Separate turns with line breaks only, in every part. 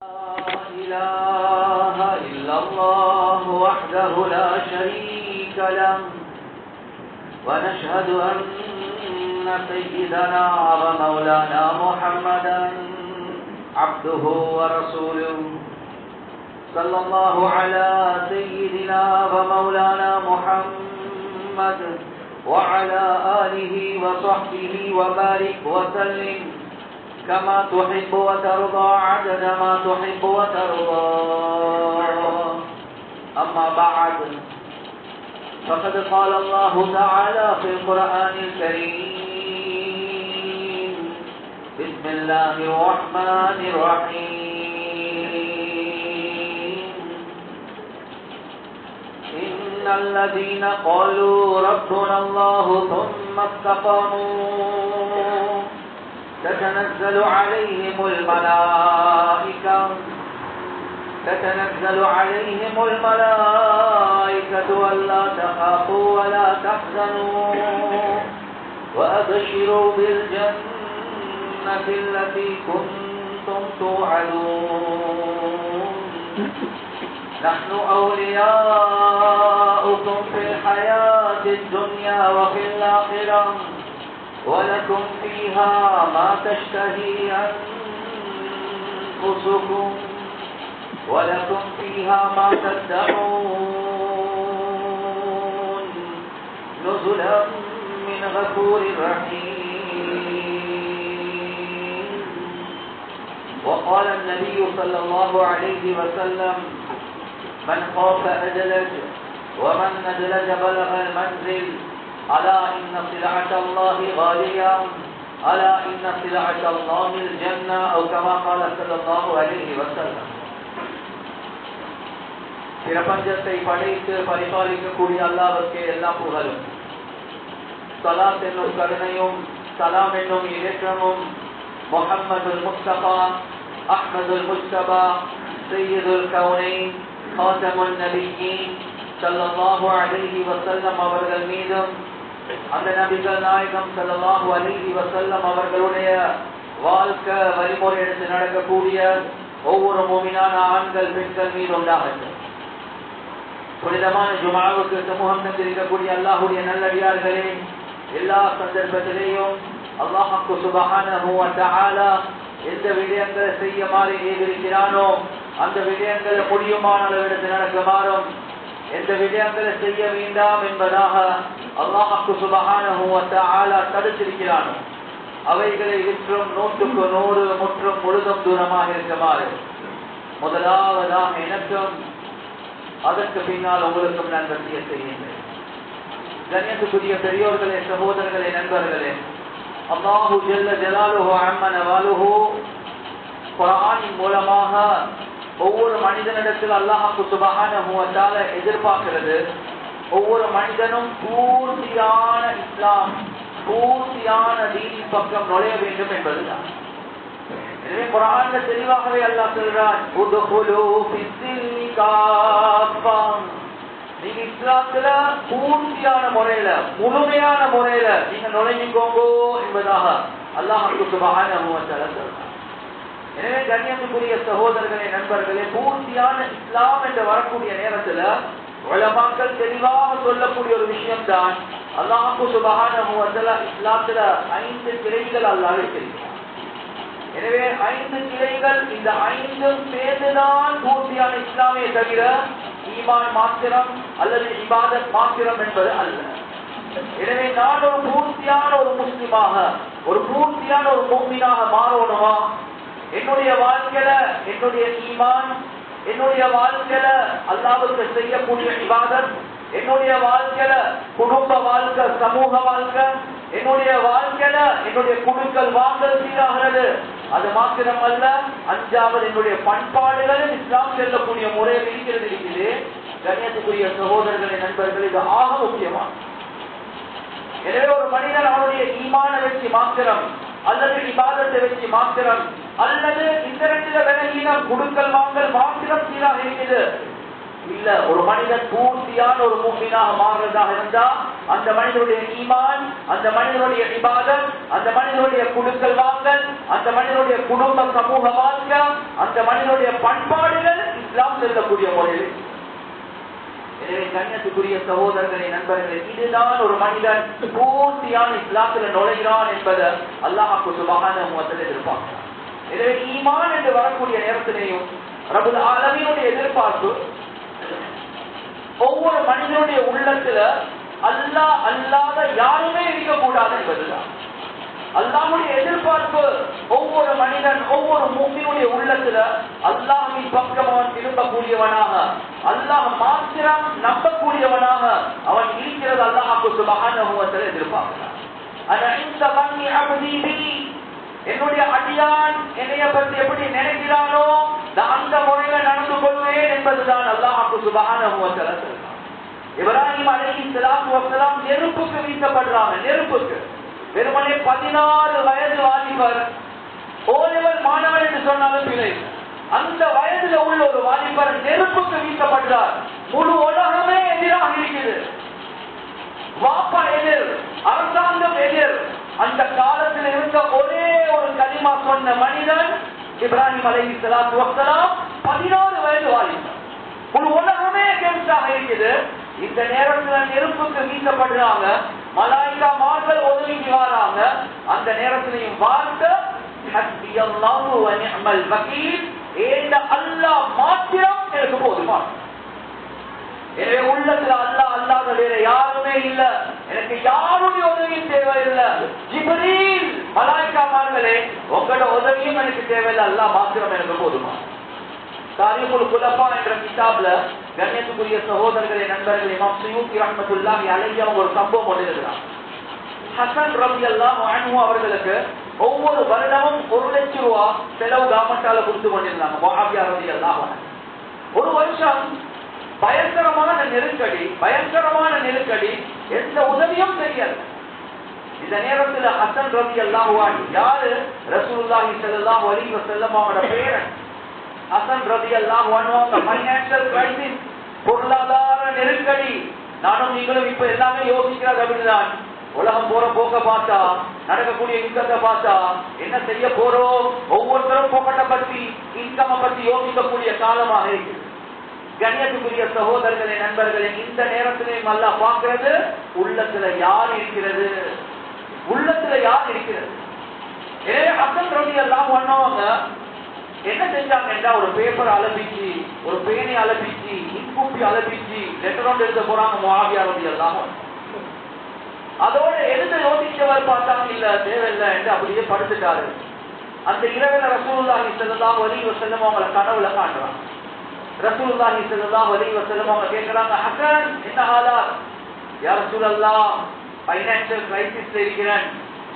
لا إله إلا الله وحده لا شريك له ونشهد أن سيدنا ومولانا محمدا عبده ورسوله صلى الله على سيدنا ومولانا محمد وعلى آله وصحبه وبارك وسلم كما تحب وترضى عدد ما تحب وترضى. أما بعد فقد قال الله تعالى في القرآن الكريم: بسم الله الرحمن الرحيم. إن الذين قالوا ربنا الله ثم استقاموا تتنزل عليهم الملائكة ألا تخافوا ولا تحزنوا وأبشروا بالجنة التي كنتم توعدون. نحن أولياؤكم في الحياة الدنيا وفي الآخرة ولكم فيها ما تشتهي أنفسكم ولكم فيها ما تدعون نزلا من غفور رحيم. وقال النبي صلى الله عليه وسلم: من خاف أدلج ومن ندلج بلغ المنزل ألا إن سلعة الله غالية ألا إن سلعة الله الجنة أو كما قال صلى الله عليه وسلم. பிரபஞ்சத்தை படைத்து பரிபாலிக்கக்கூடிய அல்லாஹ்வுக்கே எல்லா புகழும். ஸலாத் என்னும் கருணையும் சலாம் என்னும் இரக்கமும் முஹம்மதுல் முஸ்தபா அஹ்மதுல் முஸ்தபா சய்யிதுல் கௌனைன் காதமுன் நபியீன் ஸல்லல்லாஹு அலைஹி வஸல்லம் அவர்கள் மீதும் அந்த நபிகள் நாயகம் ஸல்லல்லாஹு அலைஹி வஸல்லம் அவர்களுடைய வாழ்க்கை வழிமுறை எடுத்து நடக்கக்கூடிய ஒவ்வொரு மூமினான ஆண்கள் பெண்கள் மீது உண்டாகட்டும். புனிதமான ஜுமாவுக்கு சமூகம் தந்திருக்கக்கூடிய அல்லாஹ்வுடைய நல்லடியார்களே, எல்லா சந்தர்ப்பத்திலேயும் அல்லாஹ் சுப்ஹானஹு வ தஆலா எந்த விடயங்களை செய்யுமாறு ஏவிருக்கிறானோ அந்த விடயங்களை முடியுமான அளவிற்கு நடக்குமாறும், எந்த விடயங்களை செய்ய வேண்டாம் என்பதாக அல்லாஹ் சுப்ஹானஹு வ தஆலா தடுத்திருக்கிறானோ அவைகளை விற்றும் 100க்கு 100 முற்றும் முழுதும் தூரமாக இருக்குமாறு முதலாவதாக எனக்கும் அதற்கு பின்னால் உங்களுக்கும் நான் வசியத் செய்கின்றேன். கண்ணியத்துக்குரிய பெரியோர்களே, சகோதரர்களே, நண்பர்களே, அல்லாஹு ஜல்ல ஜலாலுஹு அம்ம நவாலுஹு குர்ஆனின் மூலமாக ஒவ்வொரு மனிதனிடத்தில் அல்லாஹ் சுப்ஹானஹு வ தஆலா எதிர்பார்க்கிறது, ஒவ்வொரு மனிதனும் பூர்த்தியான இஸ்லாம் பூர்த்தியான தீனின் பக்கம் நுழைய வேண்டும் என்பதுதான். எனவே குர்ஆன்ல தெளிவாகவே அல்லாஹ் சொல்றான், உதுகுலு ஃபிஸ்ஸில்மி காஃபா, நீங்க இஸ்லாத்துல பூர்த்தியான முறையில முழுமையான முறையில நீங்க நுழைஞ்சுக்கோங்க என்பதாக அல்லாஹ் சுப்ஹானஹு வ தஆலா சொல்றான். எனவே கண்ணியத்துக்குரிய சகோதரர்களே, நண்பர்களே, பூர்த்தியான இஸ்லாம் என்று வரக்கூடிய நேரத்துல உலமாக்கள் தெளிவாக சொல்லக்கூடிய ஒரு விஷயம் தான், அல்லாஹ் சுப்ஹானஹு வ தஆலா இஸ்லாத்துல 5 கிளைகள் அல்லாஹ் வைத்திருக்கிறார். எனவே 5 கிளைகள், இந்த 5 சேர்ந்துதான் பூர்த்தியான இஸ்லாமே தவிர ஈமான் மாத்திரம் அல்லது இபாதத் மாத்திரம் என்பது அல்ல. எனவே நான் ஒரு பூர்த்தியான ஒரு முஸ்லிமாக, ஒரு பூர்த்தியான ஒரு முஃமினாக மாறணுமா? என்னுடைய வாழ்க்கையில என்னுடைய ஈமான், என்னுடைய வாழ்க்கையில அல்லாஹ்வுக்கு செய்யக்கூடிய இபாதத், என்னுடைய வாழ்க்கையில குடும்ப வாழ்க்கை, சமூக வாழ்க்கை, என்னுடைய வாழ்க்கையில என்னுடைய குழுக்கள் வாங்கல் சீராகிறது. அது மாத்திரம் அல்ல, 5வது என்னுடைய பண்பாடுகளும் இஸ்லாம் செல்லக்கூடிய முறையில் இருக்குது. கண்ணியத்துக்குரிய சகோதரர்களே, நண்பர்கள், இது ஆக முக்கியமான. எனவே ஒரு மனிதன் அவனுடைய ஈமான வச்சு மாத்திரம் அல்லது இபாதத்தை வச்சு மாத்திரம் அல்லது இந்த 2 விலகின குழுக்கள் வாங்கல் மாத்திரம் சீராக இருக்குது, இல்ல. ஒரு மனிதன் பூர்த்தியான ஒரு மூமினாக மாறுறதாக இருந்தா அந்த மனிதனுடைய ஈமான், அந்த மனிதனுடைய இபாதத், அந்த மனிதனுடைய குடுக்கல் வாங்கல், அந்த மனிதனுடைய குடும்ப சமூக வாழ்க்கை, அந்த மனிதனுடைய பண்பாடுகள் இஸ்லாம் செல்லக்கூடிய முறையில். எனவே கண்ணியத்துக்குரிய சகோதரர்களே, நண்பர்களே, இதுதான் ஒரு மனிதன் பூர்த்தியான இஸ்லாத்துல நுழைகிறான் என்பதை அல்லாஹ் சுப்ஹானஹு வ தஆலா எதிர்பார்க்கிறார். எனவே ஈமான் என்று வரக்கூடிய நேரத்திலேயும் ரப்புல் ஆலமீனுடைய எதிர்பார்ப்பு ஒவ்வொரு மனிதனுடைய உள்ளத்துல அல்லாஹ் அல்லாத யாருமே இருக்கக்கூடாது என்பதுதான். அல்லாஹ்வுடைய எதிர்பார்ப்பு ஒவ்வொரு மனிதன், ஒவ்வொரு மூமினுடைய உள்ளத்துல அல்லாஹ்வின் பக்கம் அவன் திரும்பக்கூடியவனாக, அல்லாஹ் மாத்திரம் நம்பக்கூடியவனாக அவன் இருக்கிறது அல்லாஹ் சுப்ஹானஹு வ தஆலா எதிர்பார்க்கிறான். அன இந்த பன்னி அப்தி பி, என்னுடைய அடியான் என்னைய பற்றி எப்படி நினைக்கிறானோ அந்த முறையில நடந்து கொள்வேன் என்பதுதான் அல்லாஹ் சுப்ஹானஹு வ தஆலா சொல்றான். இப்ராஹிம் அலைஹிஸ்ஸலாத்து வஸ்ஸலாம் நெருப்புக்கு வீசப்படுறாங்க. நெருப்புக்கு வெறுமனே 16 வயது வாலிபர், ஓலெவல் மாணவர் என்று சொன்னாலும் பிழை. அந்த வயதுல உள்ள ஒரு வாலிபர் நெருப்புக்கு வீசப்படுறார். முழு உலகமே எதிராக இருக்குது. வாப்பா எதிர், அரசாங்கம் எதிர். அந்த காலத்தில் இருந்த ஒரே ஒரு கலிமா சொன்ன மனிதன் இப்ராஹிம் அலைஹிஸ்ஸலாத்து வஸ்ஸலாம். 16 வயது வாலிபர். முழு உலகமே எதிராக இருக்குது. இந்த நேரத்தில் நெருப்புக்கு வீசப்படுறாங்க. மலாயிகா மார்கள் உதவிக்கு வராங்க. அந்த நேரத்திலையும் வார்த்தை ஹஸ்பியல்லாஹு வ நிஅமல் வகீல், ஏண்ட அல்லாஹ் மாத்திரம் எனக்கு போதுமா. எனவே உள்ளத்துல அல்லாஹ் அல்லாத வேற யாருமே இல்ல, எனக்கு யாருடைய உதவியும் தேவையில்லை. ஜிப்ரீல் மலாயிகா மார்களே, உங்களோட உதவியும் எனக்கு தேவையில்லை, அல்லாஹ் மாத்திரம் எனக்கு போதுமா. தாரீகுல் குலஃபா என்ற கிதாப்ல கண்ணியத்துக்குரிய சகோதரர்களே, நண்பர்களே, இமாம் சுயூத்தி ரஹ்மத்துல்லாஹி அலைஹி அவங்க ஒரு சம்பவம் எழுதுறாங்க. ஹசன் ரலியல்லாஹு அன்ஹு அவர்களுக்கு ஒவ்வொரு வருடமும் 1 லட்சம் ரூபாய் செலவு கவர்மெண்டால கொடுத்து கொண்டிருந்தாங்க. முஆவியா ரலியல்லாஹு அன்ஹு ஒரு வருஷம் பயங்கரமான நெருக்கடி, எந்த உதவியும் செய்யல. இந்த நேரத்தில் ஹசன் ரலியல்லாஹு அன்ஹு யாரு? ரசூலுல்லாஹி ஸல்லல்லாஹு அலைஹி வஸல்லம் அவரோட பேரன் ஹசன் ரலியல்லாஹு அன்ஹு. ஃபைனான்சியல் கிரைசிஸ், பொருளாதார நெருக்கடி. நானும் நீங்களும் இப்ப எல்லாமே யோசிக்கிறது அப்படிதான். உலகம் போற போக்க பார்த்தா, நடக்கக்கூடிய யுத்தத்தை பார்த்தா, என்ன செய்ய போறோம், ஒவ்வொருத்தரும் போக்கத்தை பத்தி, இன்கம் பத்தி யோசிக்கக்கூடிய காலமாக இருக்கு. கண்ணியத்துக்குரிய சகோதரர்களே, நண்பர்களே, இந்த நேரத்திலையும் அல்லாஹ் பார்க்கிறது உள்ளத்துல யார் இருக்கிறது, உள்ளத்துல யார் இருக்கிறது. எனவே ஹசன் ரலியல்லாஹு அன்ஹு என்ன செஞ்சாங்க என்றா, ஒரு பேப்பர் அலபிச்சு, ஒரு பேனை அலபிச்சு, இன்குப்பி அலபிச்சு லெட்டர் எழுத போறாங்க முஆவியா ரலியல்லாஹு அன்ஹு. அதோட எழுத யோசிச்சவர் பார்த்தாங்க, இல்ல தேவையில்லை என்று அப்படியே படுத்துட்டாரு. அந்த இரவில் ரசூலுல்லாஹி ஸல்லல்லாஹு அலைஹி வஸல்லம் அவங்களை கனவுல காட்டுறாங்க. ரசூலுல்லாஹி ஸல்லல்லாஹு அலைஹி வஸல்லம் அவங்க கேட்கிறாங்க, ஹசன் என்ன ஹாலாத்? யா ரசூலல்லாஹ், ஃபைனான்சியல் கிரைசிஸ்ல இருக்கிறேன்,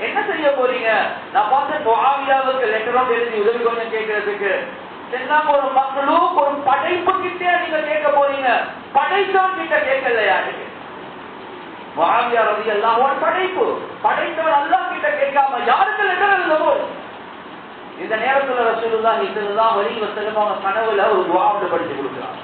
என்ன செய்ய போறீங்க? நான் பார்த்தேன் முஆவியாவுக்கு லெட்டர் எழுதி உதவி கொஞ்சம் கேட்கறதுக்கு. ஒரு மக்களும் ஒரு படைப்பு கிட்டே நீங்க கேட்க போறீங்க, படைத்தவன் கிட்ட கேட்கலையா? முஆவியா ரலியல்லாஹு அன்ஹு படைப்பு, படைத்தவன் அல்லாஹ் கிட்ட கேட்காம யாருக்கு லெட்டர் எழுதவோ? இந்த நேரத்தில் ரசூலுல்லாஹி ஸல்லல்லாஹு அலைஹி வஸல்லம் அவங்க கனவுல ஒரு துஆ ஒன்று படிச்சு கொடுக்குறாங்க.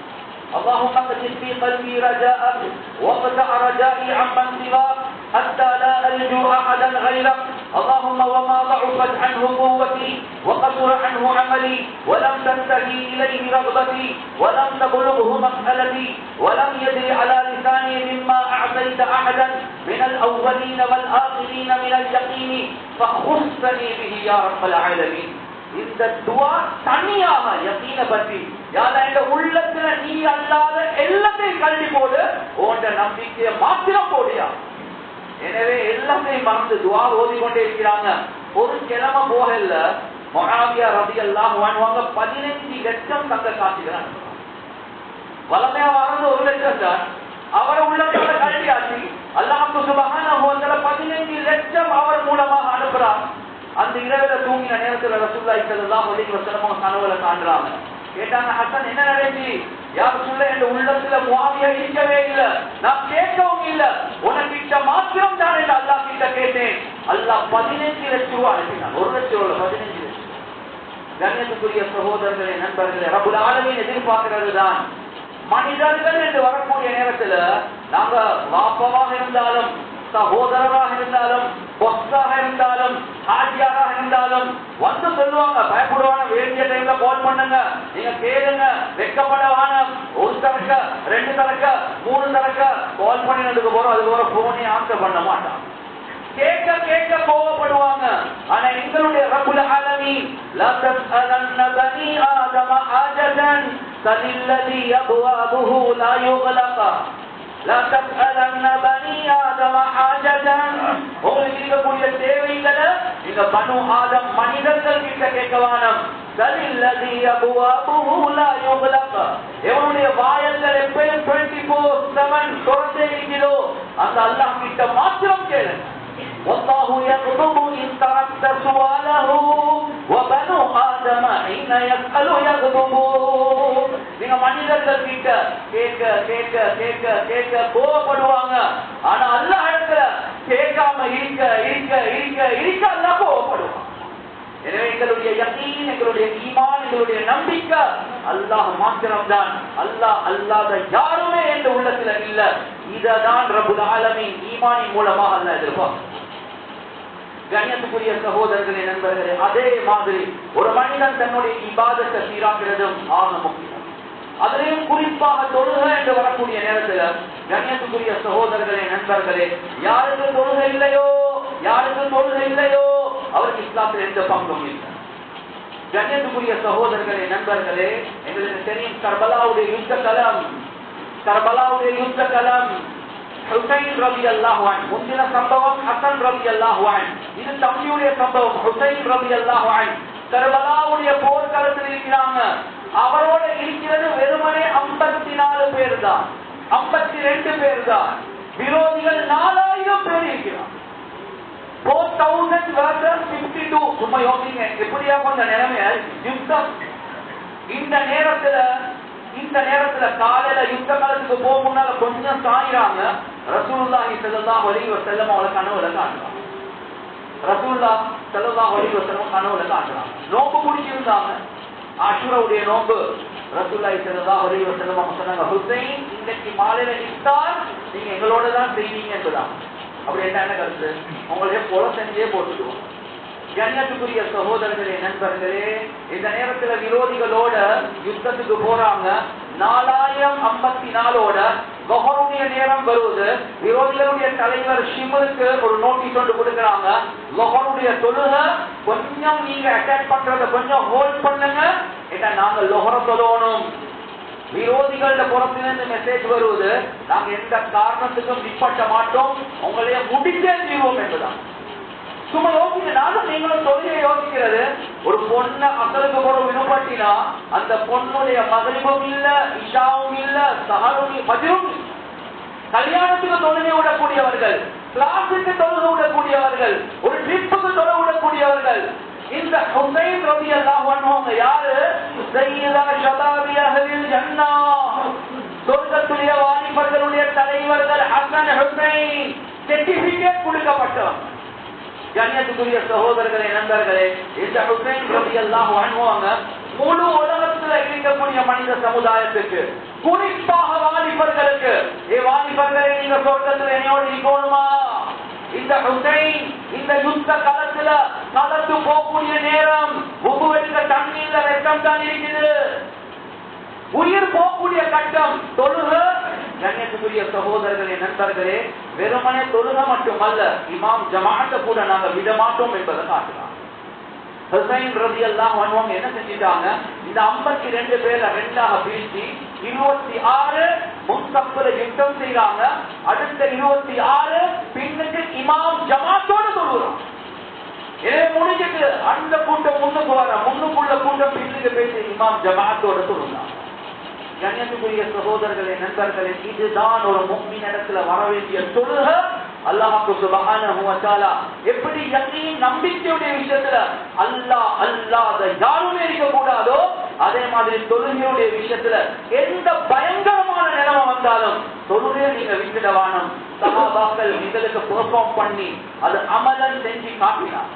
اللهم اقسم في قلبي رجاءك واقطع رجائي عمن سواك حتى لا ألجو أحدا غيرك. اللهم وما ضعفت عنه قوتي وقصر عنه عملي ولم تنتهي إليه رغبتي ولم تبلغه مسألتي ولم يدري على لساني مما أعطيت أحدا من الأولين والآخرين من اليقين فخصني به يا رب العالمين. இந்த துஆ தனியாக யகீன பத்தி, யாரா இந்த உள்ளத்துல நீ அல்லாத எல்லாத்தையும் கல்வி போடு, உன்ட நம்பிக்கையை மாத்திரம் போடியா. எனவே எல்லாத்தையும் மறந்து துஆ ஓதிக்கொண்டே இருக்கிறாங்க. ஒரு கிழமை போகல, முஆவியா ரலியல்லாஹு அன்ஹு 15 லட்சம் தங்க காசுகிறாங்க. வளமையா வாழ்ந்து 1 லட்சம் தான் அவர் உள்ளத்தோட கல்வியாச்சு. அல்லாஹ் சுப்ஹானஹு வ தஆலா 15 லட்சம் அவர் மூலமாக அனுப்புறார். அந்த இரவுல தூங்கின நேரத்தில் ரசூலுல்லாஹி ஸல்லல்லாஹு அலைஹி வஸல்லம் கனவுல காண்றாங்க. கேட்டாங்க, ஹசன் என்ன நடந்துச்சு? யா ரசூலுல்லாஹ், இந்த உள்ளத்துல முஆவியா இருக்கவே இல்ல, நான் கேட்கவும் இல்ல, உனக்கிட்ட மாத்திரம் தான் என்று அல்லாஹ் கிட்ட கேட்டேன். அல்லாஹ் 15 லட்சம் ரூபாய் அனுப்பினான். 1 லட்சம் ரூபாய் 15 லட்சம். கண்ணியத்துக்குரிய சகோதரர்களே, நண்பர்களே, ரப்புல் ஆலமீன் எதிர்பார்க்கிறது தான் மனிதர்கள் என்று வரக்கூடிய நேரத்துல நாங்க வாப்பவாக இருந்தாலும், சகோதரராக இருந்தாலும், பொஸ்ஸாக இருந்தாலும், ஹாஜியாராக இருந்தாலும் வந்து சொல்லுவாங்க, பயப்படுவாங்க, வேண்டிய டைம்ல கால் பண்ணுங்க, நீங்க கேளுங்க, வெக்கப்படவான, ஒரு தரக்க 2 தரக்க 3 தரக்க கால் பண்ணினதுக்கு போறோம். அதுக்கு ஒரு போனே ஆன்சர் பண்ண மாட்டான். கேட்க கேட்க கோவப்படுவாங்க. ஆனா எங்களுடைய ரப்புல் ஆலமீன் லா தஸ்அலன்ன பனி ஆதம ஆஜதன் கல்லில்லதி அப்வாபுஹு லா யுக்லக லா தஸ்அலன்ன பனி ஆதம ஆஜதன். உங்களுக்கு இருக்கக்கூடிய தேவைகளை இந்த பனு ஆதம் மனிதர்கள் கிட்ட கேட்கவானம். கல்லில்லதி அப்வாபுஹு லா யுக்லக. எவனுடைய வாயல்கள் எப்பயும் 24/7 திறந்தே இருக்கிறதோ அந்த அல்லாஹ் கிட்ட மாத்திரம் கேளுங்க. والله يغضب إن تركت سؤاله وبنو آدم حين يسأل يغضب. நீங்க மனிதர்கள் கிட்ட கேட்க கேட்க கேட்க கேட்க கோவப்படுவாங்க. ஆனா அல்லாஹ் இடத்துல கேட்காம இருக்க இருக்க இருக்க இருக்க அல்லாஹ் கோவப்படுவான். எனவே எங்களுடைய யகீன், எங்களுடைய ஈமான், எங்களுடைய நம்பிக்கை அல்லாஹ் மாத்திரம்தான். அல்லாஹ் அல்லாத யாருமே என்ற உள்ளத்துல இல்ல. இததான் ரப்புல் ஆலமீன் ஈமானின் மூலமாக அல்லாஹ் எதிர்பார்க்கிறான். கண்ணியத்துக்குரிய சகோதரர்களே, நண்பர்களே, அதே மாதிரி ஒரு மனிதன் தன்னுடைய இபாதத்தை சீராக்கிறதும் ஆக முக்கியம். அதிலையும் குறிப்பாக தொழுகை என்று வரக்கூடிய நேரத்தில் கண்ணியத்துக்குரிய சகோதரர்களே, நண்பர்களே, யாருக்கு தொழுகை இல்லையோ அவருக்கு இஸ்லாத்தில் எந்த பங்கும் இல்லை. கண்ணியத்துக்குரிய சகோதரர்களே, நண்பர்களே, எங்களுக்கு தெரியும் கர்பலாவுடைய யுத்த களம் ஹுசைன் ரலியல்லாஹு அன்ஹு. முந்தின சம்பவம் ஹசன் ரலியல்லாஹு அன்ஹு. இது தம்பியுடைய சம்பவம் ஹுசைன் ரலியல்லாஹு அன்ஹு. கர்பலாவுடைய போர்க்களத்தில் இருக்கிறாங்க. அவரோட இருக்கிறது வெறுமனே 54 பேர் தான், 52 பேர் தான். விரோதிகள் 4000 பேர் இருக்கிறார். 4000 versus 52. சும்மா யோசிங்க, எப்படியா கொண்ட நிலைமை யுத்தம். இந்த நேரத்துல காலையில யுத்த காலத்துக்கு போக முன்னால கொஞ்சம் சாயிறாங்க. ரசூலுல்லாஹி ஸல்லல்லாஹு அலைஹி வஸல்லம் அவளை கனவுல காட்டுறாங்க. கனவுல காட்டுறாங்க. நோம்பு முடிச்சிருந்தாங்க, ஆஷுராவுடைய நோம்பு. ரசூலுல்லாஹி ஸல்லல்லாஹு அலைஹி வஸல்லம் அவங்க சொன்னாங்க, ஹுசைன் இன்னைக்கு மாலையில இஃப்தார் நீங்க எங்களோட தான் செய்வீங்க என்பதான். அப்படி என்ன கருத்து? உங்களுடைய கொலை செஞ்சே போட்டுடுவோம். கண்ணியத்துக்குரிய சகோதரர்களே, நண்பர்களே, இந்த நேரத்துல விரோதிகளோட யுத்தத்துக்கு போறாங்க. 4054 லொஹருடைய நேரம் வருவது. விரோதிகளுடைய தலைவர் ஷிமருக்கு ஒரு நோட்டீஸ் ஒன்று கொடுக்கிறாங்க. லொஹருடைய தொழுகை கொஞ்சம் நீங்க அட்டாக் பண்றத கொஞ்சம் ஹோல்ட் பண்ணுங்க, ஏன்னா நாங்க லொஹர தொழணும். விரோதிகள புறத்திலிருந்து மெசேஜ் வருவது, நாங்க எந்த காரணத்துக்கும் நிப்பட்ட மாட்டோம், உங்களையே முடிச்சே தீர்வோம் என்பதுதான். சும்மா யோசிக்க, நானும் நீங்களும் தொழிலை யோசிக்கிறது. ஒரு பொண்ணை அசலுக்கு போற வினுப்பட்டினா அந்த பொண்ணுடைய மகரிபும் இல்ல, இஷாவும் இல்ல, சஹரும் மஜ்ரும். கல்யாணத்துக்கு தொழுகை விடக்கூடியவர்கள், கிளாஸுக்கு தொழுகை விடக்கூடியவர்கள், ஒரு ட்ரிப்புக்கு தொழ விடக்கூடியவர்கள். இந்த ஹுசைன் ரலியல்லாஹு அன்ஹு யாரு? சய்யிதா ஷபாபி அஹ்லில் ஜன்னah, சொர்க்கத்துடைய வாலிபர்களுடைய தலைவர்கள் ஹசன் ஹுசைன். சர்டிபிகேட் கொடுக்கப்பட்டவர். கண்ணியத்துக்குரிய சகோதரர்களே, நண்பர்களே, இந்த ஹுசைன் ரலியல்லாஹு அன்ஹு முழு உலகத்தில் இருக்கக்கூடிய மனித சமுதாயத்துக்கு, குறிப்பாக வாலிபர்களுக்கு, வாலிபர்களை நீங்க சொர்க்கத்தில் என்னையோடு இருக்கணுமா? இந்த ஹுசைன் இந்த யுத்த காலத்துல கலந்து போகக்கூடிய நேரம், உபுவெடுக்க தண்ணீர்ல ரத்தம் தான் இருக்குது, உயிர் போகக்கூடிய கட்டம். தொழுக கண்ணியத்துக்குரிய சகோதரர்களே, நண்பர்களே, வெறுமனே தொழுக மட்டுமல்ல, இமாம் ஜமாஅத்தை கூட நாங்க விடமாட்டோம் என்பதை காட்டலாம். ஹுசைன் ரலியல்லாஹு அன்ஹு என்ன செஞ்சிட்டாங்க? இந்த 52 பேரை 2ஆக பிரிச்சு 26 முன்சப்புல யுத்தம் செய்யறாங்க. அடுத்த 26 பின்னுக்கு இமாம் ஜமாஅத்தோடு தொழுகிறாங்க. எனவே முடிஞ்சிட்டு அந்த கூட்டம் முன்னுக்கு வர, முன்னுக்குள்ள கூட்டம் பின்னுக்கு பேசி இமாம் ஜமாஅத்தோடு தொழுகிறாங்க. கண்ணியத்துக்குரிய சகோதரர்களே, நண்பர்களே, இதுதான் ஒரு முஃமின் இடத்துல வர வேண்டிய தொழுகை. அல்லாஹ் சுப்ஹானஹு வ தஆலா எப்படி யகீன் நம்பிக்கையுடைய விஷயத்துல அல்லாஹ் அல்லாத யாருமே இருக்க கூடாதோ, அதே மாதிரி தொழுகையுடைய விஷயத்துல எந்த பயங்கரமான நிலைமை வந்தாலும் தொழுகையை நீங்க விட்டுடவானம். சஹாபாக்கள் இதற்கு பெர்ஃபார்ம் பண்ணி அது அமலன் செஞ்சு காட்டினார்.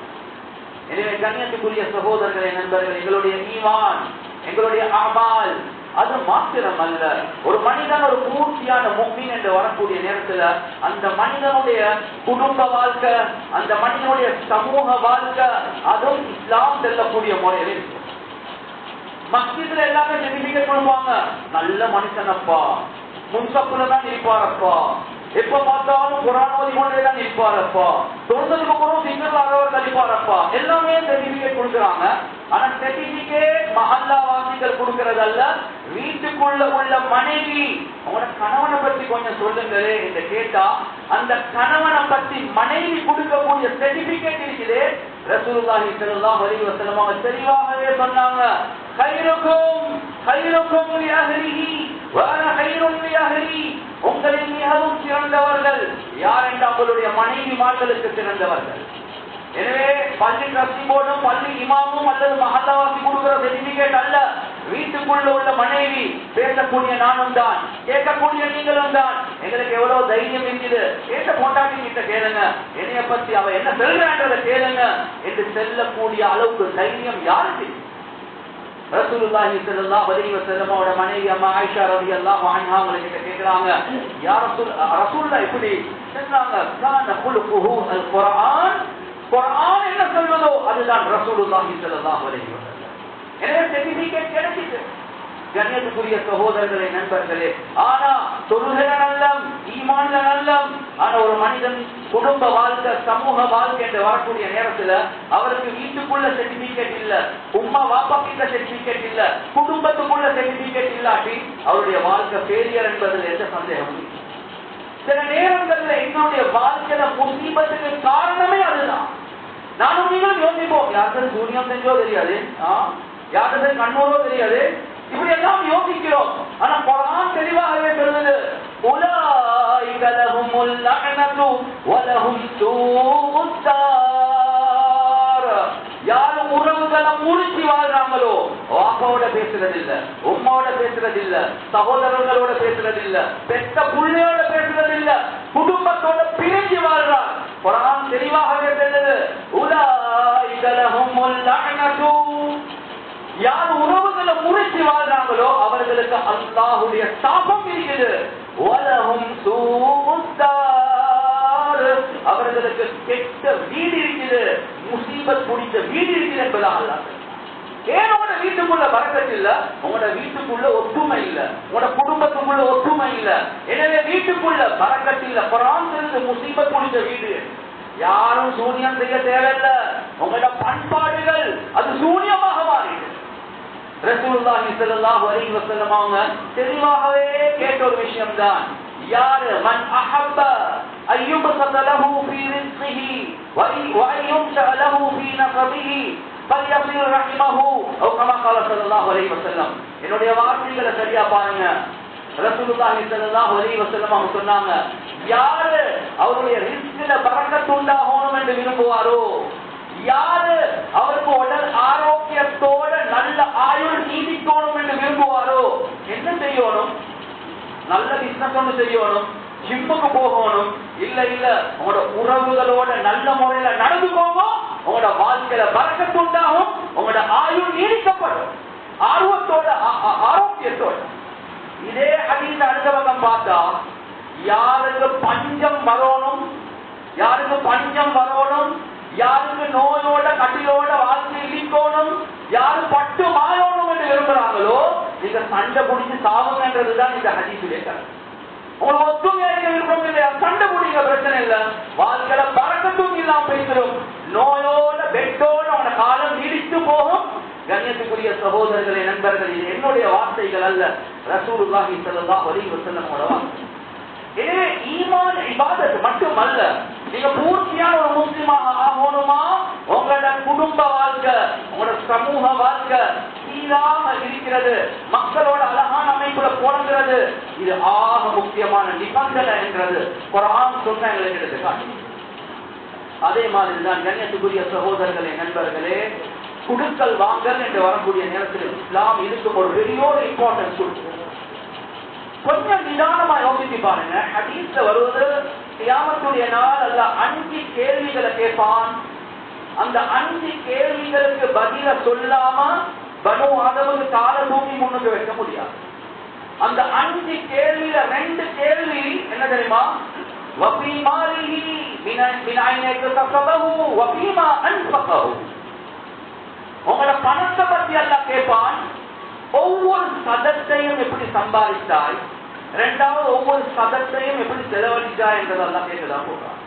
எனவே கண்ணியத்துக்குரிய சகோதரர்களே, நண்பர்கள், எங்களுடைய ஈமான், எங்களுடைய அமால் அது மாத்திரம் அல்ல, ஒரு மனிதன் ஒரு பூர்த்தியான முஃமின் என்று வரக்கூடிய நேரத்துல அந்த மனிதனுடைய குடும்ப வாழ்க்கை, அந்த மனிதனுடைய சமூக வாழ்க்கை, அதுவும் இஸ்லாம் செல்லக்கூடிய முறையில் இருக்கு. மஸ்ஜித்ல எல்லாமே சர்டிபிகேட் கொடுப்பாங்க, நல்ல மனுஷனப்பா, முன்சப்புலதான் இருப்பாரப்பா, எப்ப பார்த்தாலும் குர்ஆன் ஓதி கொண்டேதான் இருப்பாரப்பா, தொழுதலுக்கு அப்புறம் சிங்களாக இருப்பாரப்பா, எல்லாமே சர்டிபிகேட் கொடுக்குறாங்க. ஆனா சர்டிபிகேட் மஹல்லா வாசிகள் கொடுக்கறதல்ல, வீட்டுக்குள்ள உள்ள மனைவி அவங்களோட கணவனை பத்தி கொஞ்சம் சொல்லுங்களே என்று கேட்டா, அந்த கணவனை பத்தி மனைவி கொடுக்கக்கூடிய சர்டிபிகேட் இருக்குது. ரசூலுல்லாஹி ஸல்லல்லாஹு அலைஹி வஸல்லம் அவங்க தெளிவாகவே சொன்னாங்க, கைருக்கும் கைருக்கும் லிஅஹ்லிஹி வ அன கைருன் லிஅஹ்லி, உங்களில் மிகவும் சிறந்தவர்கள் யார் என்றால் உங்களுடைய மனைவிமார்களுக்கு சிறந்தவர்கள். எனவே பள்ளி ட்ரஸ்டி போர்டும் பள்ளி இமாமும் அல்லது மஹல்லாவாசி கொடுக்கிற சர்டிபிகேட் அல்ல, வீட்டுக்குள்ள உள்ள மனைவி பேசக்கூடிய நானும் தான், கேட்கக்கூடிய நீங்களும் தான். எங்களுக்கு எவ்வளவு தைரியம் இருக்குது, கேட்ட கொண்டாடி கிட்ட கேளுங்க, என்னைய பத்தி அவ என்ன சொல்றன்றத கேளுங்க என்று செல்லக்கூடிய அளவுக்கு தைரியம் யாருக்கு? ரசூலுல்லாஹி ஸல்லல்லாஹு அலைஹி வஸல்லம் அவரோட மனைவி அம்மா ஆயிஷா ரலியல்லாஹு அன்ஹா கிட்ட கேக்குறாங்க, யா ரசூலுல்லாஹ் இப்படி சொன்னாங்க, கான குலுஹு அல் குர்ஆன், குர்ஆன் என்ன சொல்வதோ அதுதான் ரசூலுல்லாஹி ஸல்லல்லாஹு அலைஹி வஸல்லம். எனவே சர்டிபிகேட் கிடைச்சிட்டு கண்ணியத்துக்குரிய சகோதரர்களே, நண்பர்களே, ஆனா தொழுகையில நல்லம், ஈமான்ல நல்லம், ஆனா ஒரு மனிதன் குடும்ப வாழ்க்கை சமூக வாழ்க்கை என்று வரக்கூடிய நேரத்துல அவருக்கு வீட்டுக்குள்ள சர்டிபிகேட் இல்ல, உம்மா வாப்பா கிட்ட சர்டிபிகேட் இல்ல, குடும்பத்துக்குள்ள சர்டிபிகேட் இல்லாட்டி அவருடைய வாழ்க்கை ஃபெயிலியர் என்பதில் எந்த சந்தேகமும் இல்லை. சில நேரங்கள்ல எங்களுடைய வாழ்க்கையில முசீபத்துக்கு காரணமே அதுதான். நானும் நீங்களும் யோசிப்போம், யாருக்கு சூரியம் செஞ்சோ தெரியாது, யாருக்கு கண்ணூரோ தெரியாது, இப்படி எல்லாம் யோசிக்கிறோம். ஆனா குர்ஆன் தெளிவாகவே சொல்லுது, உலாயிக லஹுமுல் லஅனது வ லஹும் சூஉத் தார். யார் உறவுகளை முறிச்சு வாழ்றாங்களோ, வாப்பாவோட பேசுறது இல்ல, உம்மாவோட பேசுறது இல்ல, சகோதரர்களோட பேசுறது இல்ல, பெத்த புள்ளையோட பேசுறது இல்ல, குடும்பத்தோட பிரிஞ்சு வாழ்றார். குர்ஆன் தெளிவாகவே சொல்லுது, உலாயிக லஹுமுல் லஅனது. யார் உறவுகளை முறிச்சு வாழ்றாங்களோ அவர்களுக்கு அல்லாஹ்வுடைய சாபம் இருக்குது. வலஹும் சூஉத் தார், அவர்களுக்கு கெட்ட வீடு இருக்குது, முசீபத் பிடித்த வீடு இருக்குது என்பதாக அல்லாஹ். ஏனோட வீட்டுக்குள்ள பரக்கத் இல்ல, உங்களோட வீட்டுக்குள்ள ஒற்றுமை இல்ல, உங்களோட குடும்பத்துக்குள்ள ஒற்றுமை இல்ல. எனவே வீட்டுக்குள்ள பரக்கத் இல்ல. குர்ஆன் சொல்லுது முசீபத் பிடித்த வீடு. யாரும் சூனியம் செய்ய தேவையில்லை, உங்களோட பண்பாடுகள் அது சூனியமாக மாறிடு. ரசூலுல்லாஹி ஸல்லல்லாஹு அலைஹி வஸல்லம் அவங்க தெளிவாகவே கேட்ட ஒரு விஷயம் தான், யார் மன் அஹப்ப அய்யுபஸத லஹு ஃபீ ரிஸ்கிஹி வ அய்யும்ஷா லஹு ஃபீ நஸபிஹி ஃபல்யஸில் ரஹிமஹு அவ் கமா قال ஸல்லல்லாஹு அலைஹி வஸல்லம். என்னுடைய வார்த்தைகளை சரியா பாருங்க. ரசூலுல்லாஹி ஸல்லல்லாஹு அலைஹி வஸல்லம் அவங்க சொன்னாங்க, யார் அவருடைய ரிஸ்கில பரக்கத் உண்டாகணும் என்று விரும்புவாரோ, யாரு அவருக்கு உடல் ஆரோக்கியத்தோட நல்ல ஆயுள் நீடிக்கணும் என்று விரும்புவாரோ, என்ன செய்யணும்? நல்ல பிசினஸ் ஒன்று செய்யணும், ஜிம்முக்கு போகணும், இல்ல இல்ல உங்களோட உறவுகளோட நல்ல முறையில நடந்துக்கோங்க, உங்களோட வாழ்க்கையில பரக்கத் உண்டாகும், உங்களோட ஆயுள் நீடிக்கப்படும், ஆர்வத்தோட ஆரோக்கியத்தோட. இதே ஹதீஸ் அடுத்த பக்கம் பார்த்தா, யாருக்கு பஞ்சம் வரணும், யாருக்கு பஞ்சம் வரணும், யாருக்கு நோயோட கட்டிலோட வாழ்க்கை இழிக்கணும், யாரு பட்டு மாறணும் என்று விரும்புறாங்களோ நீங்க சண்டை பிடிச்சு சாவுங்கன்றதுதான் இந்த ஹதீஸுடைய கருத்து. உங்களுக்கு ஒத்துமையாக விருப்பம் இல்லையா, சண்டை பிடிக்க பிரச்சனை இல்ல, வாழ்க்கையில பறக்கத்தும் இல்லாம பேசுறோம், நோயோட பெட்டோட உன காலம் நீடித்து போகும். கண்ணியத்துக்குரிய சகோதரர்களே, நண்பர்கள், இது என்னுடைய வார்த்தைகள் அல்ல, ரசூலுல்லாஹி ஸல்லல்லாஹு அலைஹி வஸல்லம் வார்த்தை. எனவே ஈமான் இபாதத் மட்டுமல்ல, நீங்க பூர்த்தியான ஒரு முஸ்லிமாக ஆகணுமா, உங்களோட குடும்ப வாழ்க்கை, உங்களோட சமூக வாழ்க்கை சீராக இருக்கிறது, மக்களோட அழகான அமைப்புல போனது, இது ஆக முக்கியமான நிபந்தனை என்றது குர்ஆன் சொன்ன எங்களுக்கு காட்டு. அதே மாதிரிதான் கண்ணியத்துக்குரிய சகோதரர்களே, நண்பர்களே, குடுக்கல் வாங்கல் என்று வரக்கூடிய நேரத்தில் இஸ்லாம் இதுக்கு ஒரு பெரிய இம்பார்ட்டன்ஸ் கொடுக்கிறது. கொஞ்சம் நிதானமா யோசிச்சு பாருங்க. ஹதீஸ்ல வருவது, கியாமத்துடைய நாள் அல்லாஹ் 5 கேள்விகளை கேட்பான். அந்த 5 கேள்விகளுக்கு பதில சொல்லாம பனு ஆதமுக்கு காலை தூக்கி முன்னுக்கு வைக்க முடியாது. அந்த 5 கேள்வியில 2 கேள்வி என்ன தெரியுமா? வஃபீ மாலிஹி மின் ஐன யக்தஸபஹு வஃபீமா அன்ஃபகஹு. உங்களோட பணத்தை பத்தி அல்லாஹ் கேட்பான். ஒவ்வொரு சதத்தையும் எப்படி சம்பாதித்தாய், இரண்டாவது ஒவ்வொரு சதத்தையும் எப்படி செலவழித்தாய் என்றது அல்லாஹ் கேட்கதான் போறான்.